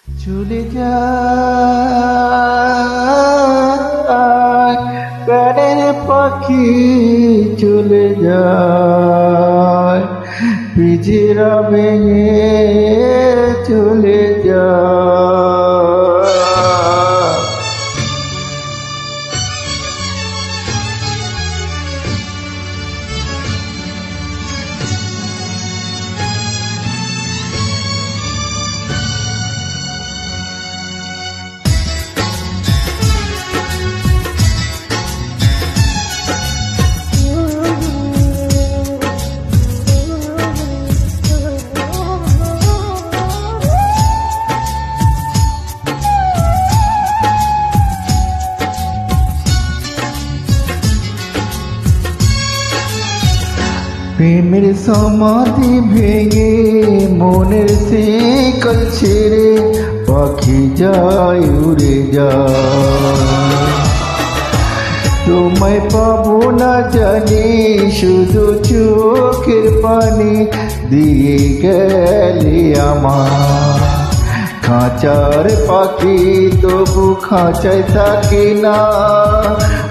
চলে যায় প্রাণের পাখি, চলে যায় পিঞ্জরা ভেঙে, চলে যায়। প্রেমের সমাধি ভেঙে মনের শিকল ছেড়ে পাখি যায় উড়ে যায়। তোমায় পাবো না জানি, শুধু চোখের পানি দিয়ে গেলে আমার। খাঁচার পাখি তবু খাঁচায় থাকে না,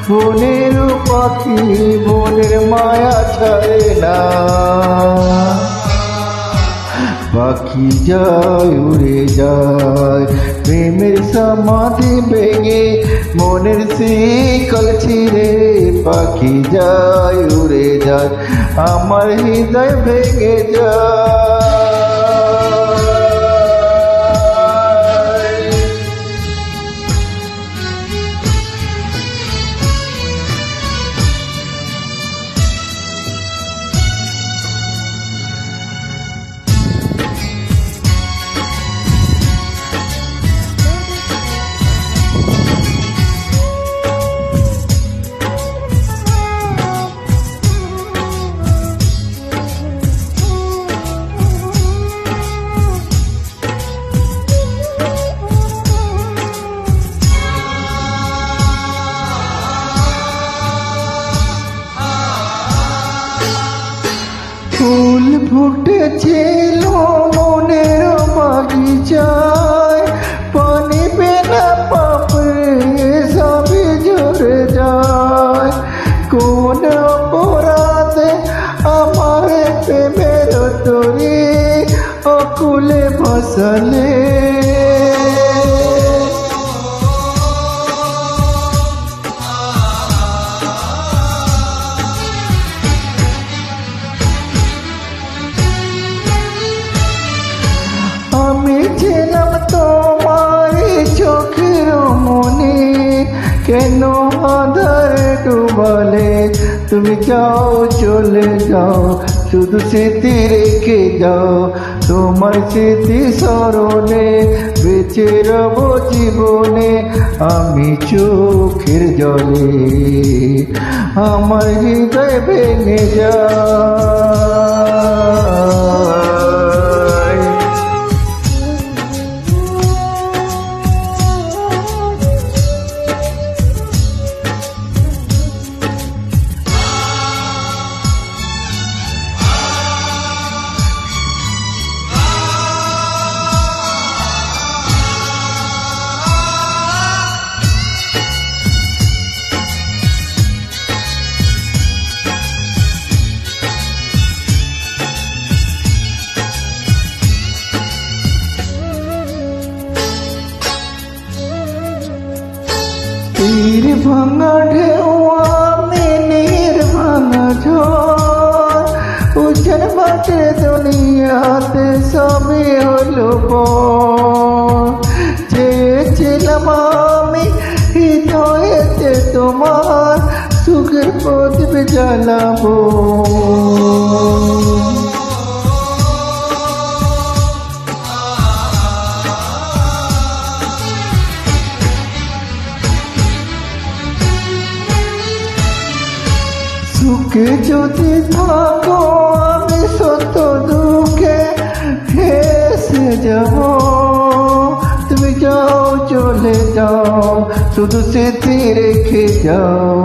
বনের পাখি বনের মায়া ছাড়ে না। পাখি যায় উড়ে যায় প্রেমের সমাধি ভেঙে মনের শিকল ছিঁড়ে, পাখি যায় উড়ে যায় আমার হৃদয় ভেঙে যায়। ফুল ফুটেছিল মনের বাগিচায়, পানি বিনা পাপড়ে সবই ঝরে যায়। কোন অপরাধে আমার প্রেমের তরি অকুলে ভাসালে, আমি ছিলাম তোমার চোখের মনে, কেন আধারে ডুবালে? তুমি যাও চলে যাও, শুধু স্মৃতি রেখে যাও। তোমার স্মৃতি স্মরণে বেঁচে রব জীবনে আমি চোখের জলে, আমার হৃদয় ভেঙে যায়। তীর ভাঙা ঢেউ মিনির ভাঙা ঝড়, উজান বাটে দুনিয়াতে সবই হলো বড়। চেয়েছিলাম আমি হৃদয়েতে তোমার সুখের প্রদীপ জ্বালাবো, সুখে যদি থাকো আমি সত্য দুঃখে ভেসে যাব। তুমি যাও চলে যাও, শুধু স্মৃতি রেখে যাও।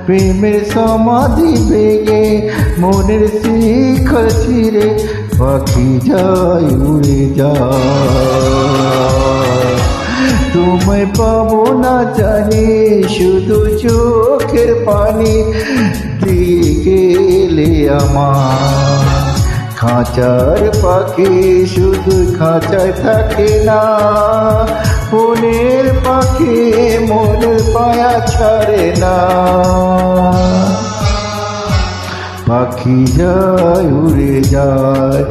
প্রেমের সমাধি ভেঙে মনের শিকল ছিঁড়ে পাখি যায় উড়ে যায়। তোমায় পাবো না জানি, শুধু চোখের পানি দিয়ে গেলে আমার। খাঁচার পাখি শুধু খাঁচায় থাকে না, মনের পাখি মনের পায়া ছাড়ে না। পাখি যায় উড়ে যায়,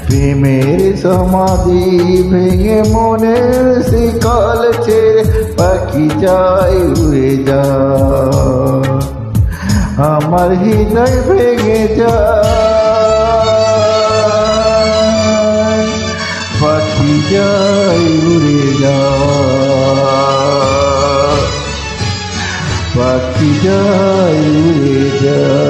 প্রেমের সমাধি ভেঙে মনের শিকল ছেড়ে পাখি যায় উড়ে যায়, আমার হৃদয় ভেঙে যায়। পাখি যায় উড়ে যায়, পাখি যায় উড়ে যায়।